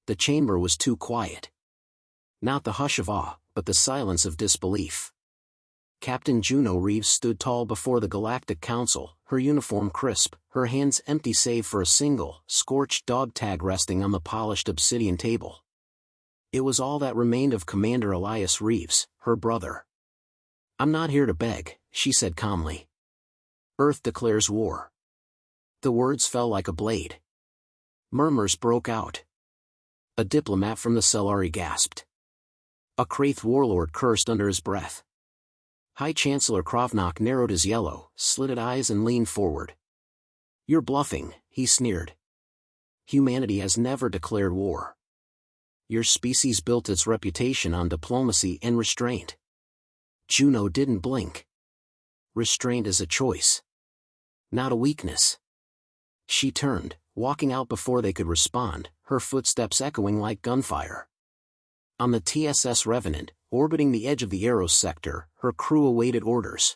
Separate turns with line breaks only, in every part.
The chamber was too quiet. Not the hush of awe, but the silence of disbelief. Captain Juno Reeves stood tall before the Galactic Council, her uniform crisp, her hands empty save for a single, scorched dog tag resting on the polished obsidian table. It was all that remained of Commander Elias Reeves, her brother. "I'm not here to beg," she said calmly. "Earth declares war." The words fell like a blade. Murmurs broke out. A diplomat from the Cellari gasped. A Kraith warlord cursed under his breath. High Chancellor Krovnak narrowed his yellow, slitted eyes and leaned forward. "You're bluffing," he sneered. "Humanity has never declared war. Your species built its reputation on diplomacy and restraint." Juno didn't blink. Restraint is a choice, not a weakness. She turned, walking out before they could respond, her footsteps echoing like gunfire. On the TSS Revenant, orbiting the edge of the Eros sector, her crew awaited orders.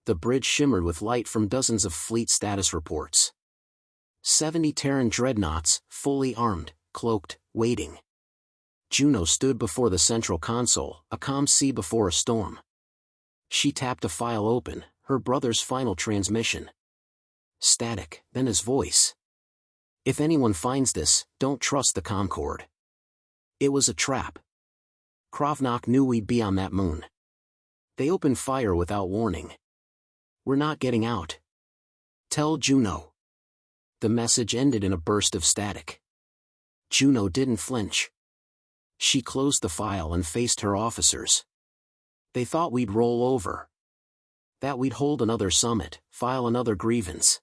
The bridge shimmered with light from dozens of fleet status reports. 70 Terran dreadnoughts, fully armed, cloaked, waiting. Juno stood before the central console, a calm sea before a storm. She tapped a file open, her brother's final transmission. Static, then his voice. "If anyone finds this, don't trust the Concorde. It was a trap. Krovnak knew we'd be on that moon. They opened fire without warning. We're not getting out. Tell Juno." The message ended in a burst of static. Juno didn't flinch. She closed the file and faced her officers. "They thought we'd roll over. That we'd hold another summit, file another grievance."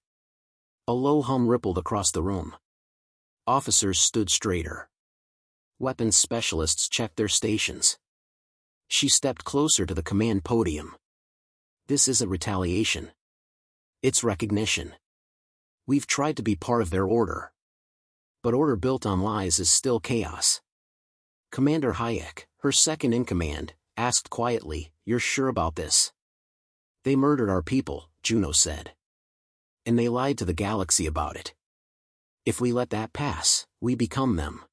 A low hum rippled across the room. Officers stood straighter. Weapons specialists checked their stations. She stepped closer to the command podium. "This isn't retaliation. It's recognition. We've tried to be part of their order. But order built on lies is still chaos." Commander Hayek, her second in command, asked quietly, "You're sure about this?" "They murdered our people," Juno said. "And they lied to the galaxy about it. If we let that pass, we become them."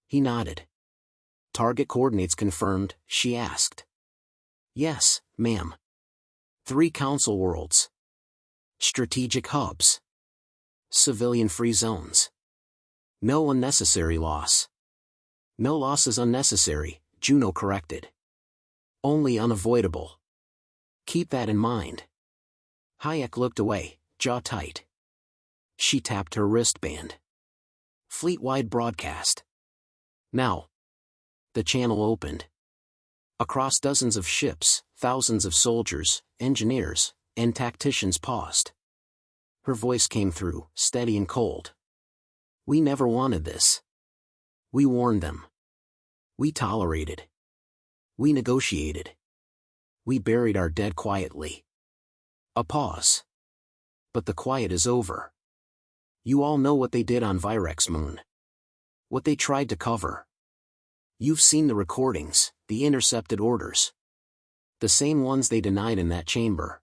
He nodded. "Target coordinates confirmed?" she asked. "Yes, ma'am. 3 council worlds. Strategic hubs. Civilian-free zones. No unnecessary loss." "No loss is unnecessary," Juno corrected. "Only unavoidable. Keep that in mind." Hayek looked away, jaw tight. She tapped her wristband. "Fleet-wide broadcast. Now." The channel opened. Across dozens of ships, thousands of soldiers, engineers, and tacticians paused. Her voice came through, steady and cold. "We never wanted this. We warned them. We tolerated. We negotiated. We buried our dead quietly." A pause. "But the quiet is over. You all know what they did on Virex Moon. What they tried to cover. You've seen the recordings, the intercepted orders. The same ones they denied in that chamber."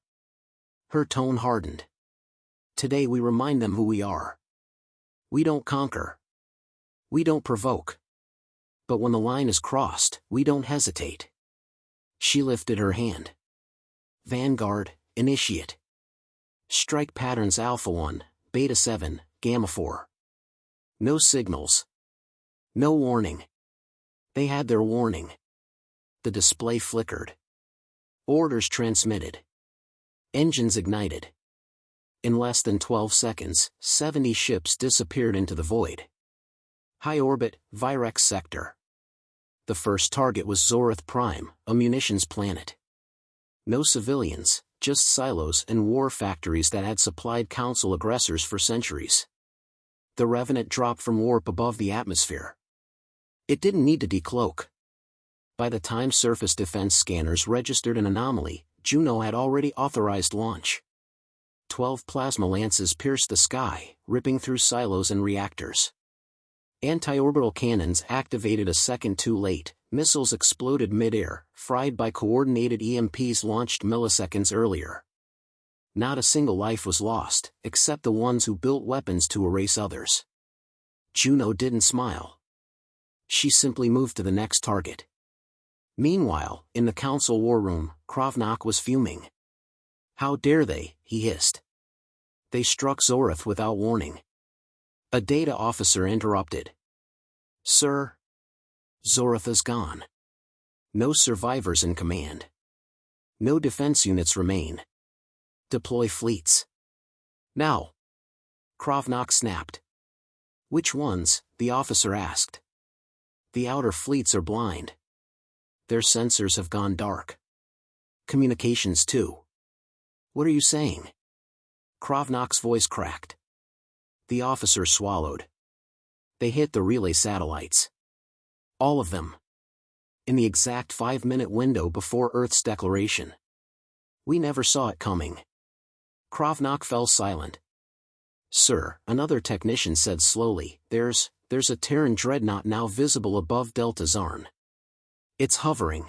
Her tone hardened. "Today we remind them who we are. We don't conquer. We don't provoke. But when the line is crossed, we don't hesitate." She lifted her hand. "Vanguard, initiate. Strike patterns Alpha 1, Beta 7, Gamma 4. No signals. No warning." They had their warning. The display flickered. Orders transmitted. Engines ignited. In less than 12 seconds, 70 ships disappeared into the void. High orbit, Virex sector. The first target was Zorith Prime, a munitions planet. No civilians, just silos and war factories that had supplied Council aggressors for centuries. The Revenant dropped from warp above the atmosphere. It didn't need to decloak. By the time surface defense scanners registered an anomaly, Juno had already authorized launch. 12 plasma lances pierced the sky, ripping through silos and reactors. Anti-orbital cannons activated a second too late, missiles exploded mid-air, fried by coordinated EMPs launched milliseconds earlier. Not a single life was lost, except the ones who built weapons to erase others. Juno didn't smile. She simply moved to the next target. Meanwhile, in the council war room, Krovnak was fuming. How dare they, he hissed. They struck Zorith without warning. A data officer interrupted. Sir? Zorith is gone. No survivors in command. No defense units remain. Deploy fleets. Now. Krovnak snapped. Which ones? The officer asked. The outer fleets are blind. Their sensors have gone dark. Communications too. What are you saying? Krovnak's voice cracked. The officer swallowed. They hit the relay satellites. All of them. In the exact 5-minute window before Earth's declaration. We never saw it coming. Krovnak fell silent. Sir, another technician said slowly, there's a Terran dreadnought now visible above Delta Zarn. It's hovering.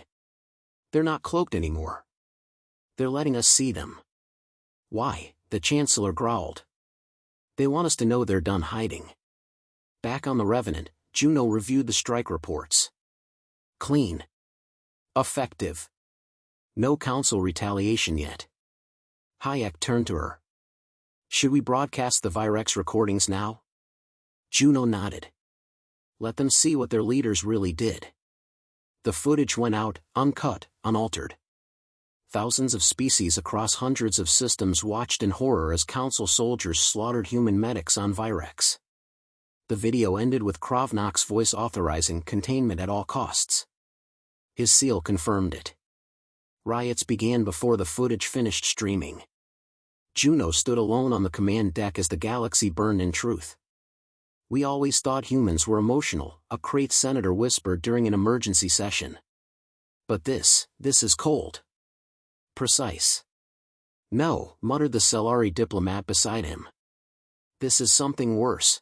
They're not cloaked anymore. They're letting us see them. Why? The Chancellor growled. They want us to know they're done hiding. Back on the Revenant, Juno reviewed the strike reports. Clean. Effective. No council retaliation yet. Hayek turned to her. Should we broadcast the Virex recordings now? Juno nodded. Let them see what their leaders really did. The footage went out, uncut, unaltered. Thousands of species across hundreds of systems watched in horror as council soldiers slaughtered human medics on Virex. The video ended with Krovnak's voice authorizing containment at all costs. His seal confirmed it. Riots began before the footage finished streaming. Juno stood alone on the command deck as the galaxy burned in truth. We always thought humans were emotional, a Crate senator whispered during an emergency session. But this is cold. Precise. No, muttered the Cellari diplomat beside him. This is something worse.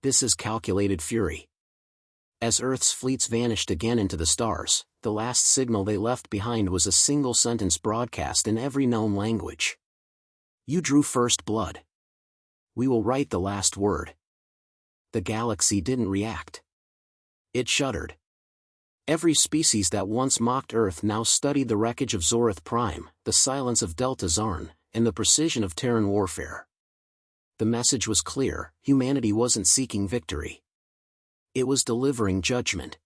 This is calculated fury. As Earth's fleets vanished again into the stars, the last signal they left behind was a single sentence broadcast in every known language. You drew first blood. We will write the last word. The galaxy didn't react. It shuddered. Every species that once mocked Earth now studied the wreckage of Zorith Prime, the silence of Delta Zarn, and the precision of Terran warfare. The message was clear: humanity wasn't seeking victory. It was delivering judgment.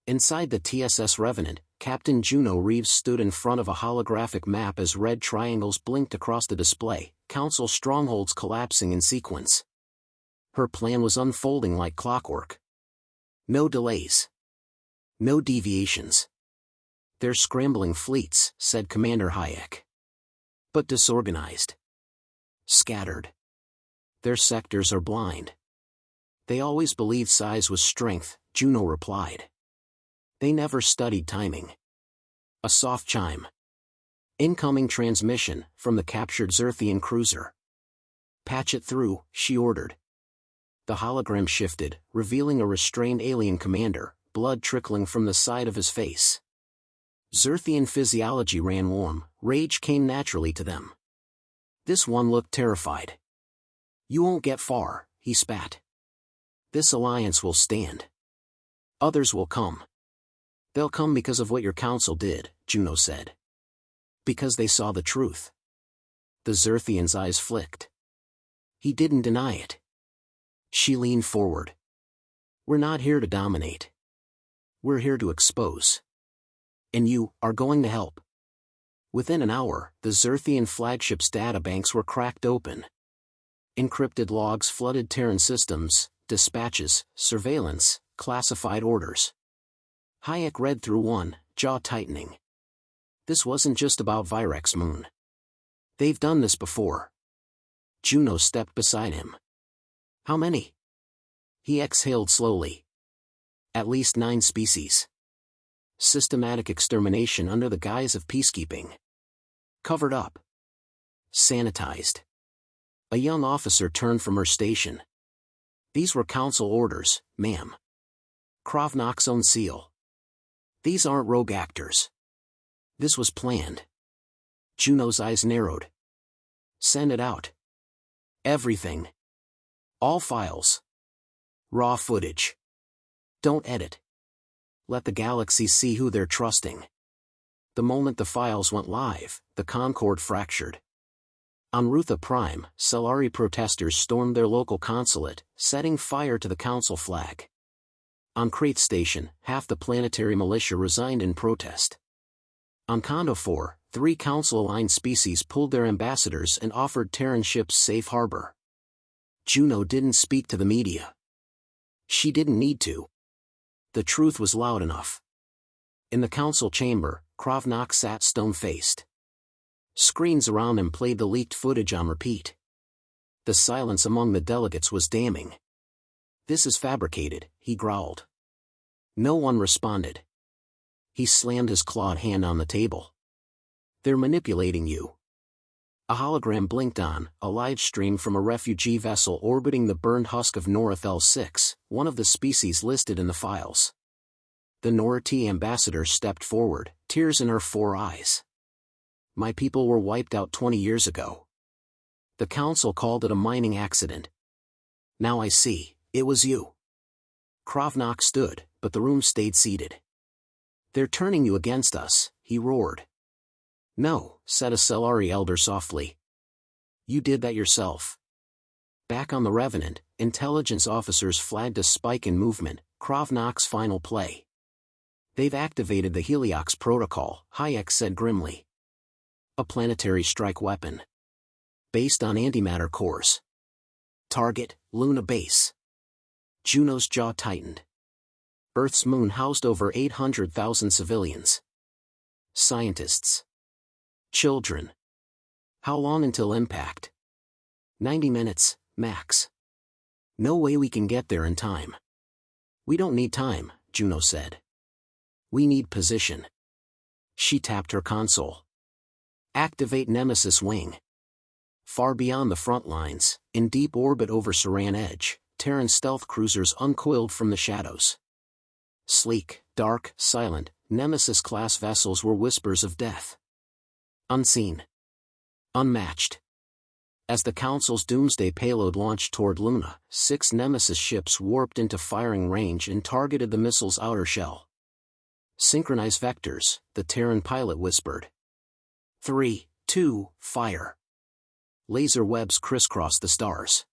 Inside the TSS Revenant, Captain Juno Reeves stood in front of a holographic map as red triangles blinked across the display, council strongholds collapsing in sequence. Her plan was unfolding like clockwork. No delays. No deviations. They're scrambling fleets, said Commander Hayek. But disorganized. Scattered. Their sectors are blind. They always believed size was strength, Juno replied. They never studied timing. A soft chime. Incoming transmission, from the captured Zerthian cruiser. Patch it through, she ordered. The hologram shifted, revealing a restrained alien commander, blood trickling from the side of his face. Zerthian physiology ran warm, rage came naturally to them. This one looked terrified. You won't get far, he spat. This alliance will stand. Others will come. They'll come because of what your council did, Juno said. Because they saw the truth. The Zerthian's eyes flicked. He didn't deny it. She leaned forward. We're not here to dominate. We're here to expose. And you are going to help. Within an hour, the Zerthian flagship's databanks were cracked open. Encrypted logs flooded Terran systems, dispatches, surveillance, classified orders. Hayek read through one, jaw tightening. This wasn't just about Virex Moon. They've done this before. Juno stepped beside him. How many? He exhaled slowly. At least 9 species. Systematic extermination under the guise of peacekeeping. Covered up. Sanitized. A young officer turned from her station. These were council orders, ma'am. Krovnak's own seal. These aren't rogue actors. This was planned. Juno's eyes narrowed. Send it out. Everything. All files. Raw footage. Don't edit. Let the galaxy see who they're trusting. The moment the files went live, the Concorde fractured. On Rutha Prime, Solari protesters stormed their local consulate, setting fire to the council flag. On Crate Station, half the planetary militia resigned in protest. On Kondo 4, 3 council-aligned species pulled their ambassadors and offered Terran ships safe harbor. Juno didn't speak to the media. She didn't need to. The truth was loud enough. In the council chamber, Krovnak sat stone-faced. Screens around him played the leaked footage on repeat. The silence among the delegates was damning. "This is fabricated," he growled. No one responded. He slammed his clawed hand on the table. "They're manipulating you." A hologram blinked on, a live stream from a refugee vessel orbiting the burned husk of North L6, one of the species listed in the files. The Nora T ambassador stepped forward, tears in her 4 eyes. "My people were wiped out 20 years ago. The council called it a mining accident. Now I see, it was you." Krovnak stood, but the room stayed seated. "They're turning you against us," he roared. "No," said a Solari elder softly. "You did that yourself." Back on the Revenant, intelligence officers flagged a spike in movement, Krovnak's final play. "They've activated the Heliox protocol," Hayek said grimly. "A planetary strike weapon. Based on antimatter cores. Target, Luna base." Juno's jaw tightened. Earth's moon housed over 800,000 civilians. Scientists. Children. How long until impact? 90 minutes, max. No way we can get there in time. "We don't need time," Juno said. "We need position." She tapped her console. "Activate Nemesis Wing." Far beyond the front lines, in deep orbit over Saran Edge, Terran stealth cruisers uncoiled from the shadows. Sleek, dark, silent, Nemesis-class vessels were whispers of death. Unseen. Unmatched. As the Council's doomsday payload launched toward Luna, 6 Nemesis ships warped into firing range and targeted the missile's outer shell. "Synchronize vectors," the Terran pilot whispered. 3, 2, fire. Laser webs crisscrossed the stars.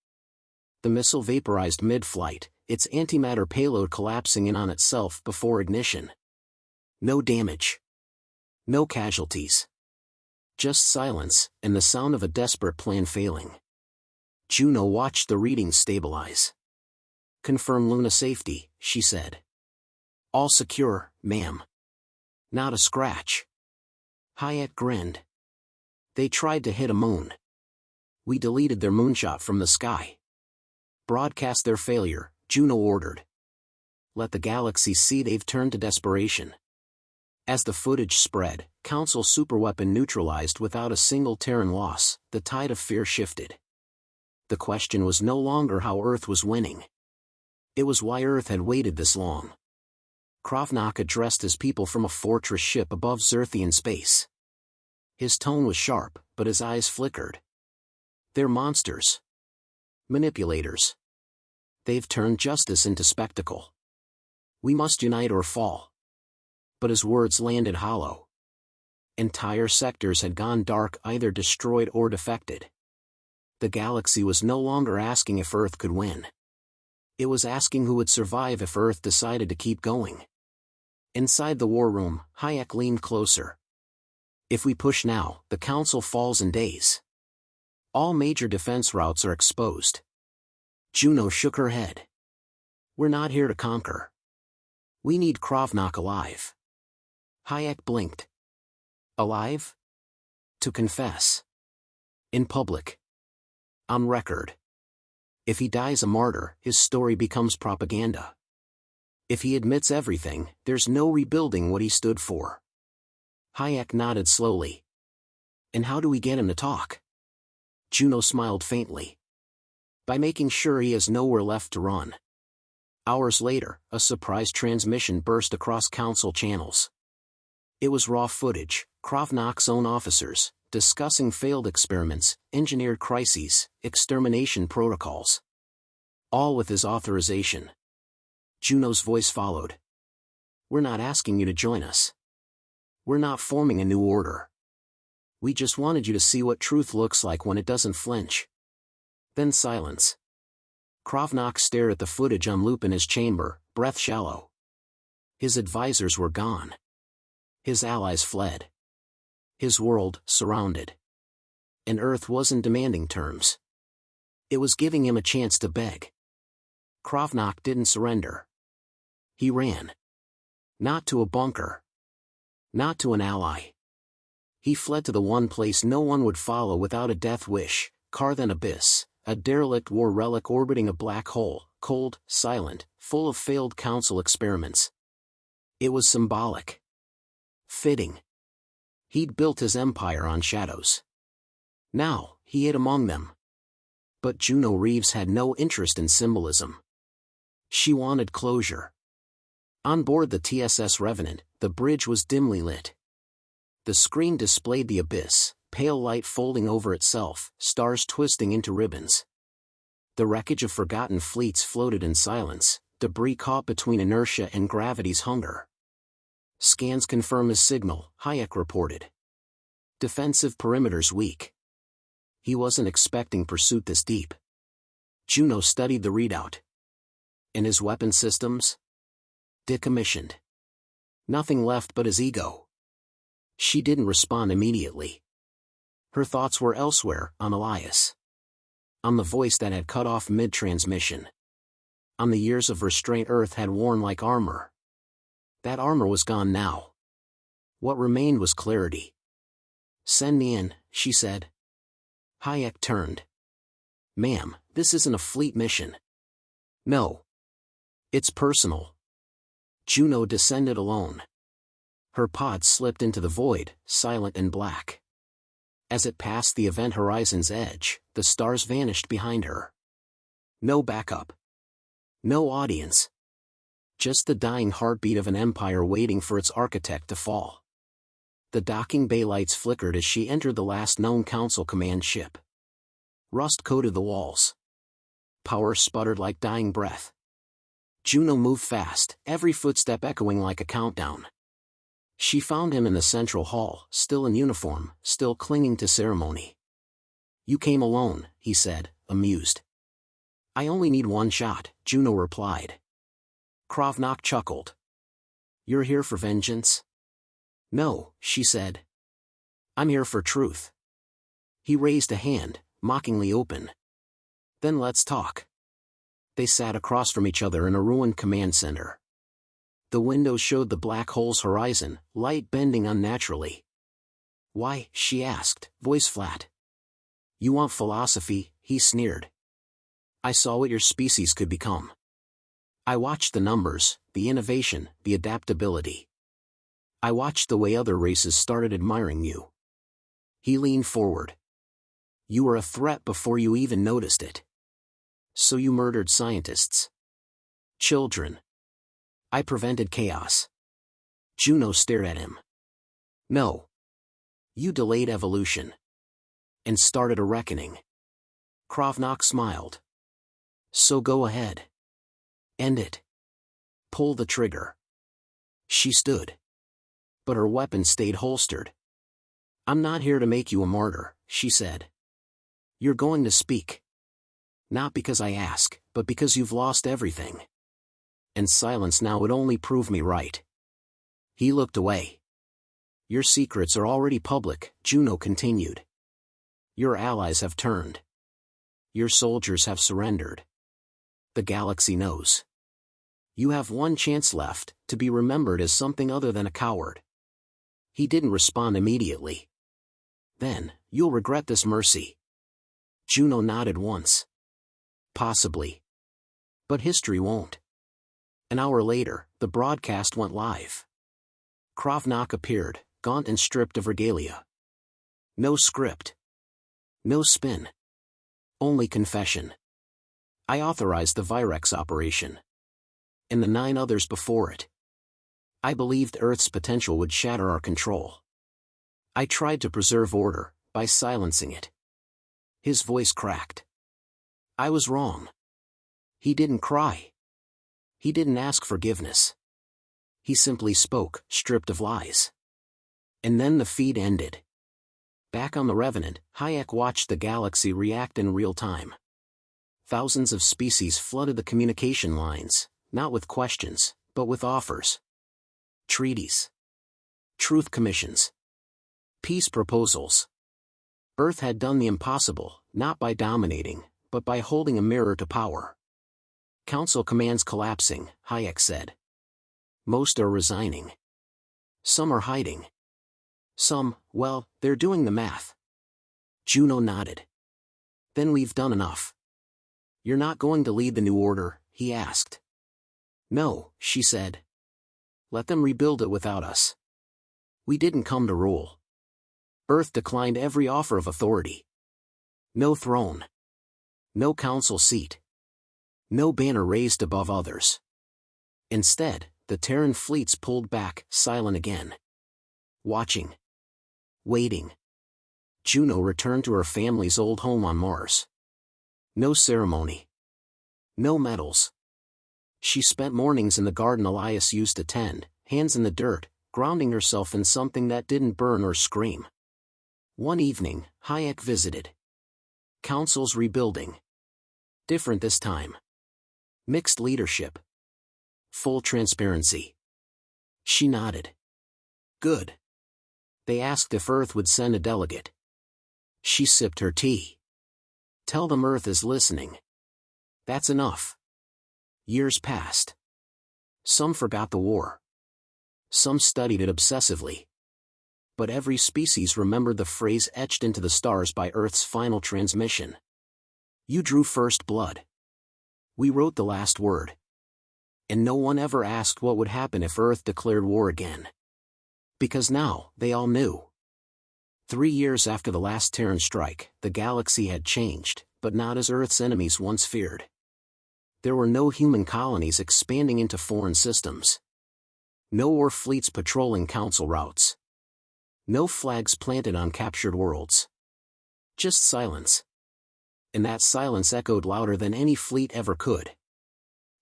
The missile vaporized mid-flight, its antimatter payload collapsing in on itself before ignition. No damage. No casualties. Just silence, and the sound of a desperate plan failing. Juno watched the readings stabilize. "Confirm Luna safety," she said. "All secure, ma'am. Not a scratch." Hayek grinned. "They tried to hit a moon. We deleted their moonshot from the sky." "Broadcast their failure," Juno ordered. "Let the galaxy see they've turned to desperation." As the footage spread, Council superweapon neutralized without a single Terran loss, the tide of fear shifted. The question was no longer how Earth was winning. It was why Earth had waited this long. Krovnak addressed his people from a fortress ship above Zerthian space. His tone was sharp, but his eyes flickered. "They're monsters. Manipulators. They've turned justice into spectacle. We must unite or fall." But his words landed hollow. Entire sectors had gone dark, either destroyed or defected. The galaxy was no longer asking if Earth could win. It was asking who would survive if Earth decided to keep going. Inside the war room, Hayek leaned closer. "If we push now, the Council falls in days. All major defense routes are exposed." Juno shook her head. "We're not here to conquer. We need Krovnak alive." Hayek blinked. "Alive? To confess. In public. On record. If he dies a martyr, his story becomes propaganda. If he admits everything, there's no rebuilding what he stood for." Hayek nodded slowly. "And how do we get him to talk?" Juno smiled faintly. "By making sure he has nowhere left to run." Hours later, a surprise transmission burst across Council channels. It was raw footage, Krovnak's own officers, discussing failed experiments, engineered crises, extermination protocols. All with his authorization. Juno's voice followed. We're not asking you to join us. We're not forming a new order. We just wanted you to see what truth looks like when it doesn't flinch. Then silence. Krovnak stared at the footage on loop in his chamber, breath shallow. His advisors were gone. His allies fled. His world, surrounded. And Earth wasn't demanding terms. It was giving him a chance to beg. Krovnak didn't surrender. He ran. Not to a bunker. Not to an ally. He fled to the one place no one would follow without a death wish, Karthan Abyss, a derelict war relic orbiting a black hole, cold, silent, full of failed council experiments. It was symbolic. Fitting. He'd built his empire on shadows. Now, he hid among them. But Juno Reeves had no interest in symbolism. She wanted closure. On board the TSS Revenant, the bridge was dimly lit. The screen displayed the abyss, pale light folding over itself, stars twisting into ribbons. The wreckage of forgotten fleets floated in silence, debris caught between inertia and gravity's hunger. Scans confirm his signal, Hayek reported. Defensive perimeters weak. He wasn't expecting pursuit this deep. Juno studied the readout. And his weapon systems? Decommissioned. Nothing left but his ego. She didn't respond immediately. Her thoughts were elsewhere, on Elias. On the voice that had cut off mid-transmission. On the years of restraint Earth had worn like armor. That armor was gone now. What remained was clarity. Send me in, she said. Hayek turned. Ma'am, this isn't a fleet mission. No. It's personal. Juno descended alone. Her pod slipped into the void, silent and black. As it passed the event horizon's edge, the stars vanished behind her. No backup. No audience. Just the dying heartbeat of an empire waiting for its architect to fall. The docking bay lights flickered as she entered the last known Council command ship. Rust coated the walls. Power sputtered like dying breath. Juno moved fast, every footstep echoing like a countdown. She found him in the central hall, still in uniform, still clinging to ceremony. You came alone, he said, amused. I only need one shot, Juno replied. Krovnak chuckled. You're here for vengeance? No, she said. I'm here for truth. He raised a hand, mockingly open. Then let's talk. They sat across from each other in a ruined command center. The windows showed the black hole's horizon, light bending unnaturally. Why, she asked, voice flat. You want philosophy, he sneered. I saw what your species could become. I watched the numbers, the innovation, the adaptability. I watched the way other races started admiring you. He leaned forward. You were a threat before you even noticed it. So you murdered scientists. Children. I prevented chaos. Juno stared at him. No. You delayed evolution. And started a reckoning. Krovnak smiled. So go ahead. End it. Pull the trigger. She stood. But her weapon stayed holstered. I'm not here to make you a martyr, she said. You're going to speak. Not because I ask, but because you've lost everything. And silence now would only prove me right. He looked away. Your secrets are already public, Juno continued. Your allies have turned. Your soldiers have surrendered. The galaxy knows. You have one chance left, to be remembered as something other than a coward. He didn't respond immediately. Then, you'll regret this mercy. Juno nodded once. Possibly. But history won't. An hour later, the broadcast went live. Krovnak appeared, gaunt and stripped of regalia. No script. No spin. Only confession. I authorized the Virex operation. And the 9 others before it. I believed Earth's potential would shatter our control. I tried to preserve order, by silencing it. His voice cracked. I was wrong. He didn't cry. He didn't ask forgiveness. He simply spoke, stripped of lies. And then the feed ended. Back on the Revenant, Hayek watched the galaxy react in real time. Thousands of species flooded the communication lines, not with questions, but with offers. Treaties. Truth commissions. Peace proposals. Earth had done the impossible, not by dominating, but by holding a mirror to power. Council commands collapsing, Hayek said. Most are resigning. Some are hiding. Some, well, they're doing the math. Juno nodded. Then we've done enough. You're not going to lead the new order, he asked. No, she said. Let them rebuild it without us. We didn't come to rule. Earth declined every offer of authority. No throne. No council seat. No banner raised above others. Instead, the Terran fleets pulled back, silent again. Watching. Waiting. Juno returned to her family's old home on Mars. No ceremony. No medals. She spent mornings in the garden Elias used to tend, hands in the dirt, grounding herself in something that didn't burn or scream. One evening, Hayek visited. Council's rebuilding. Different this time. Mixed leadership. Full transparency. She nodded. Good. They asked if Earth would send a delegate. She sipped her tea. Tell them Earth is listening. That's enough. Years passed. Some forgot the war. Some studied it obsessively. But every species remembered the phrase etched into the stars by Earth's final transmission. You drew first blood. We wrote the last word. And no one ever asked what would happen if Earth declared war again. Because now, they all knew. 3 years after the last Terran strike, the galaxy had changed, but not as Earth's enemies once feared. There were no human colonies expanding into foreign systems. No war fleets patrolling council routes. No flags planted on captured worlds. Just silence. And that silence echoed louder than any fleet ever could.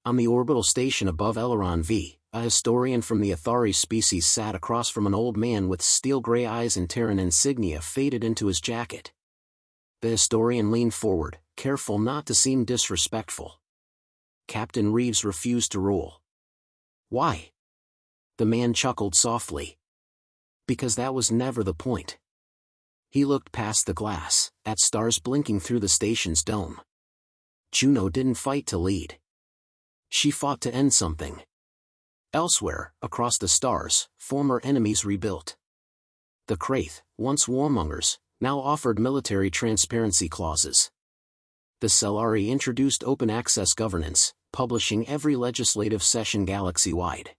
On the orbital station above Eleron V, a historian from the Athari species sat across from an old man with steel-gray eyes and Terran insignia faded into his jacket. The historian leaned forward, careful not to seem disrespectful. Captain Reeves refused to rule. Why? The man chuckled softly. Because that was never the point. He looked past the glass, at stars blinking through the station's dome. Juno didn't fight to lead. She fought to end something. Elsewhere, across the stars, former enemies rebuilt. The Kraith, once warmongers, now offered military transparency clauses. The Cellari introduced open access governance, publishing every legislative session galaxy-wide.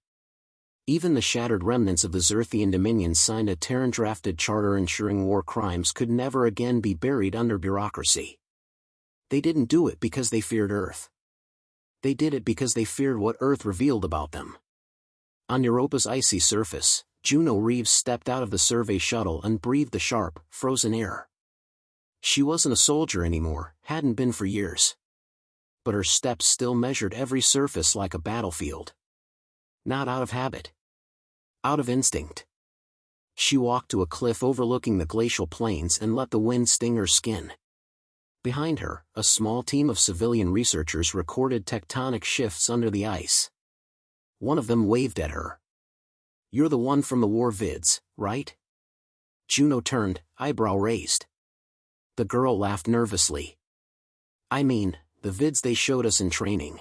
Even the shattered remnants of the Zerthian dominions signed a Terran-drafted charter ensuring war crimes could never again be buried under bureaucracy. They didn't do it because they feared Earth. They did it because they feared what Earth revealed about them. On Europa's icy surface, Juno Reeves stepped out of the survey shuttle and breathed the sharp, frozen air. She wasn't a soldier anymore, hadn't been for years. But her steps still measured every surface like a battlefield. Not out of habit. Out of instinct. She walked to a cliff overlooking the glacial plains and let the wind sting her skin. Behind her, a small team of civilian researchers recorded tectonic shifts under the ice. One of them waved at her. You're the one from the war vids, right? Juno turned, eyebrow raised. The girl laughed nervously. I mean, the vids they showed us in training.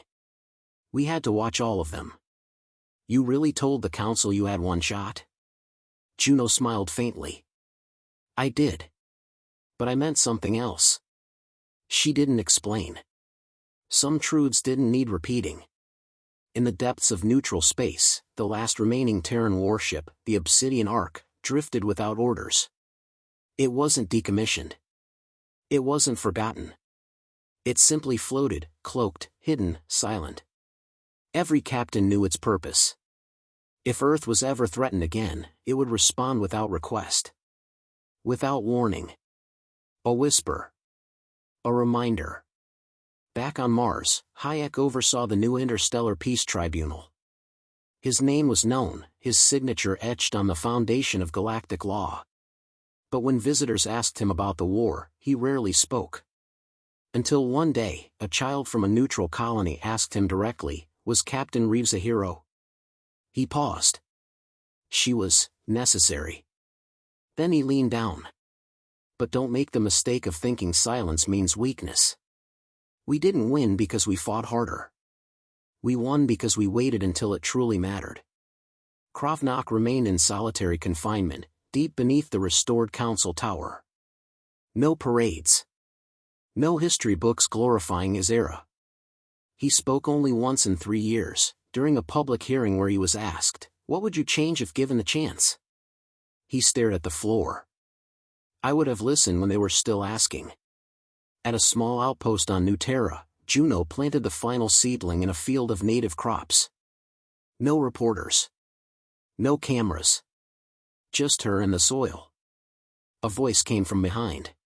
We had to watch all of them. You really told the council you had one shot? Juno smiled faintly. I did. But I meant something else. She didn't explain. Some truths didn't need repeating. In the depths of neutral space, the last remaining Terran warship, the Obsidian Ark, drifted without orders. It wasn't decommissioned. It wasn't forgotten. It simply floated, cloaked, hidden, silent. Every captain knew its purpose. If Earth was ever threatened again, it would respond without request. Without warning. A whisper. A reminder. Back on Mars, Hayek oversaw the new Interstellar Peace Tribunal. His name was known, his signature etched on the foundation of galactic law. But when visitors asked him about the war, he rarely spoke. Until one day, a child from a neutral colony asked him directly, "Was Captain Reeves a hero?" He paused. "She was necessary." Then he leaned down. "But don't make the mistake of thinking silence means weakness. We didn't win because we fought harder. We won because we waited until it truly mattered." Kravnak remained in solitary confinement, deep beneath the restored council tower. No parades. No history books glorifying his era. He spoke only once in 3 years, during a public hearing where he was asked, "What would you change if given the chance?" He stared at the floor. "I would have listened when they were still asking." At a small outpost on New Terra, Juno planted the final seedling in a field of native crops. No reporters. No cameras. Just her and the soil. A voice came from behind.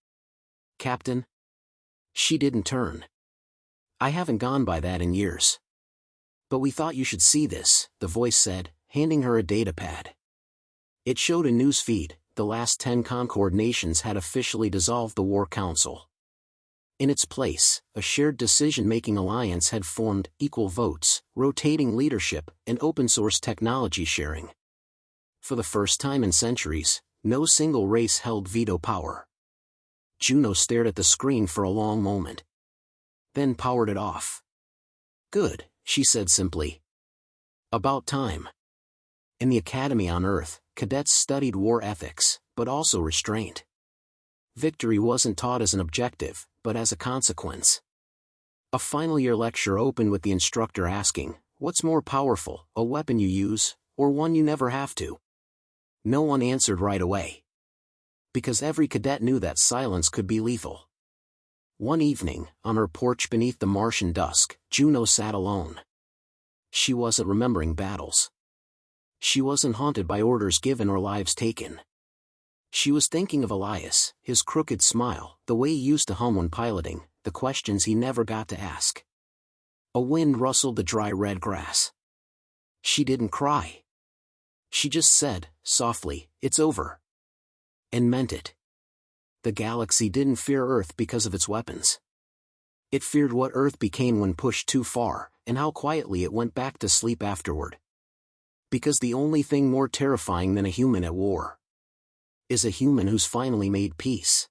"Captain?" She didn't turn. "I haven't gone by that in years." "But we thought you should see this," the voice said, handing her a datapad. It showed a news feed. The last 10 Concord nations had officially dissolved the War Council. In its place, a shared decision-making alliance had formed, equal votes, rotating leadership, and open-source technology sharing. For the first time in centuries, no single race held veto power. Juno stared at the screen for a long moment. Then powered it off. "Good," she said simply. "About time." In the academy on Earth, cadets studied war ethics, but also restraint. Victory wasn't taught as an objective, but as a consequence. A final year lecture opened with the instructor asking, "What's more powerful, a weapon you use, or one you never have to?" No one answered right away. Because every cadet knew that silence could be lethal. One evening, on her porch beneath the Martian dusk, Juno sat alone. She wasn't remembering battles. She wasn't haunted by orders given or lives taken. She was thinking of Elias, his crooked smile, the way he used to hum when piloting, the questions he never got to ask. A wind rustled the dry red grass. She didn't cry. She just said, softly, "It's over." And meant it. The galaxy didn't fear Earth because of its weapons. It feared what Earth became when pushed too far, and how quietly it went back to sleep afterward. Because the only thing more terrifying than a human at war is a human who's finally made peace.